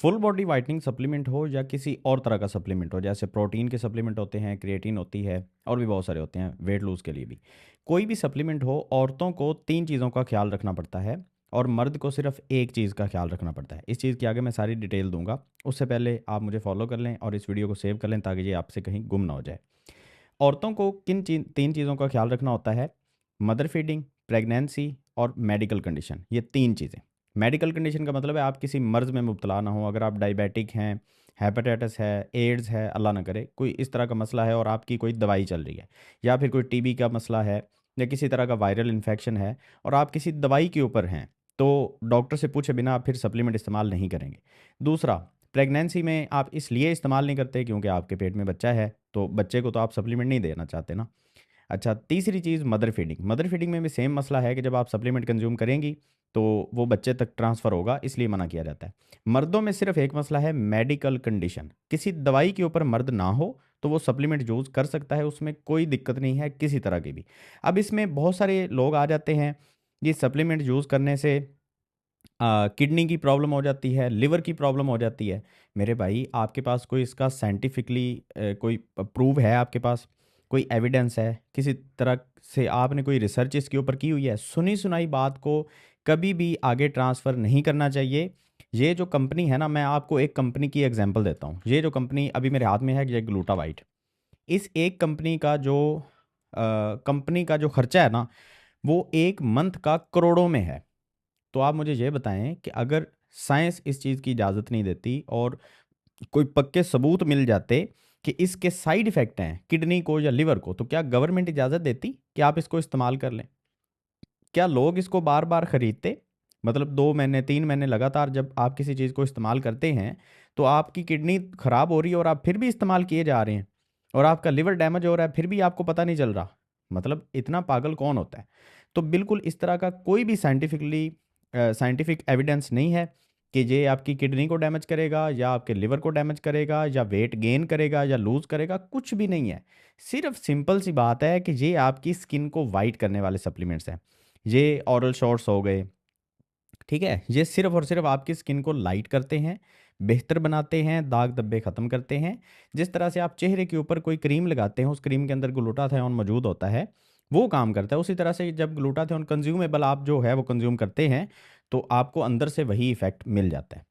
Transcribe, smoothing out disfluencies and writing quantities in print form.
Full body whitening supplement हो या किसी और तरह का सप्लीमेंट हो, जैसे प्रोटीन के सप्लीमेंट होते हैं, क्रिएटिन होती है, और भी बहुत सारे होते हैं वेट लूज़ के लिए भी। कोई भी सप्लीमेंट हो, औरतों को 3 चीज़ों का ख़्याल रखना पड़ता है और मर्द को सिर्फ़ एक चीज़ का ख़्याल रखना पड़ता है। इस चीज़ की आगे मैं सारी डिटेल दूँगा, उससे पहले आप मुझे फ़ॉलो कर लें और इस वीडियो को सेव कर लें ताकि ये आपसे कहीं गुम ना हो जाए। औरतों को किन 3 चीज़ों का ख़्याल रखना होता है? मदर फीडिंग, प्रेगनेंसी और मेडिकल कंडीशन, ये 3 चीज़ें। मेडिकल कंडीशन का मतलब है आप किसी मर्ज़ में मुब्तला ना हो। अगर आप डायबिटिक हैं, हेपेटाइटिस है, एड्स है, अल्लाह ना करे, कोई इस तरह का मसला है और आपकी कोई दवाई चल रही है, या फिर कोई टीबी का मसला है या किसी तरह का वायरल इन्फेक्शन है और आप किसी दवाई के ऊपर हैं, तो डॉक्टर से पूछे बिना आप फिर सप्लीमेंट इस्तेमाल नहीं करेंगे। दूसरा, प्रेगनेंसी में आप इसलिए इस्तेमाल नहीं करते क्योंकि आपके पेट में बच्चा है, तो बच्चे को तो आप सप्लीमेंट नहीं देना चाहते ना। अच्छा, तीसरी चीज़ मदर फीडिंग। मदर फीडिंग में भी सेम मसला है कि जब आप सप्लीमेंट कंज़्यूम करेंगी, तो वो बच्चे तक ट्रांसफ़र होगा, इसलिए मना किया जाता है। मर्दों में सिर्फ़ एक मसला है मेडिकल कंडीशन। किसी दवाई के ऊपर मर्द ना हो, तो वो सप्लीमेंट यूज़ कर सकता है, उसमें कोई दिक्कत नहीं है किसी तरह की भी। अब इसमें बहुत सारे लोग आ जाते हैं, ये सप्लीमेंट यूज़ करने से किडनी की प्रॉब्लम हो जाती है, लिवर की प्रॉब्लम हो जाती है। मेरे भाई, आपके पास कोई इसका साइंटिफिकली कोई प्रूव है आपके पास? कोई एविडेंस है? किसी तरह से आपने कोई रिसर्च इसके ऊपर की हुई है? सुनी-सुनाई बात को कभी भी आगे ट्रांसफ़र नहीं करना चाहिए। ये जो कंपनी है ना, मैं आपको एक कंपनी की एग्ज़ाम्पल देता हूँ। ये जो कंपनी अभी मेरे हाथ में है, ये ग्लूटावाइट। इस एक कंपनी का जो खर्चा है ना, वो 1 मंथ का करोड़ों में है। तो आप मुझे ये बताएँ कि अगर साइंस इस चीज़ की इजाज़त नहीं देती और कोई पक्के सबूत मिल जाते कि इसके साइड इफ़ेक्ट हैं किडनी को या लिवर को, तो क्या गवर्नमेंट इजाज़त देती कि आप इसको इस्तेमाल कर लें? क्या लोग इसको बार-बार खरीदते? मतलब 2 महीने, 3 महीने लगातार जब आप किसी चीज़ को इस्तेमाल करते हैं, तो आपकी किडनी खराब हो रही है और आप फिर भी इस्तेमाल किए जा रहे हैं, और आपका लिवर डैमेज हो रहा है, फिर भी आपको पता नहीं चल रहा। मतलब इतना पागल कौन होता है? तो बिल्कुल इस तरह का कोई भी साइंटिफिक एविडेंस नहीं है कि ये आपकी किडनी को डैमेज करेगा या आपके लिवर को डैमेज करेगा या वेट गेन करेगा या लूज़ करेगा, कुछ भी नहीं है। सिर्फ़ सिंपल सी बात है कि ये आपकी स्किन को व्हाइट करने वाले सप्लीमेंट्स हैं। ये ओरल शॉट्स हो गए, ठीक है? ये सिर्फ़ और सिर्फ़ आपकी स्किन को लाइट करते हैं, बेहतर बनाते हैं, दाग धब्बे ख़त्म करते हैं। जिस तरह से आप चेहरे के ऊपर कोई क्रीम लगाते हैं, उस क्रीम के अंदर ग्लूटाथियोन मौजूद होता है, वो काम करता है। उसी तरह से जब ग्लूटाथियोन कंज़्यूमेबल आप जो है वो कंज़्यूम करते हैं, तो आपको अंदर से वही इफ़ेक्ट मिल जाता है।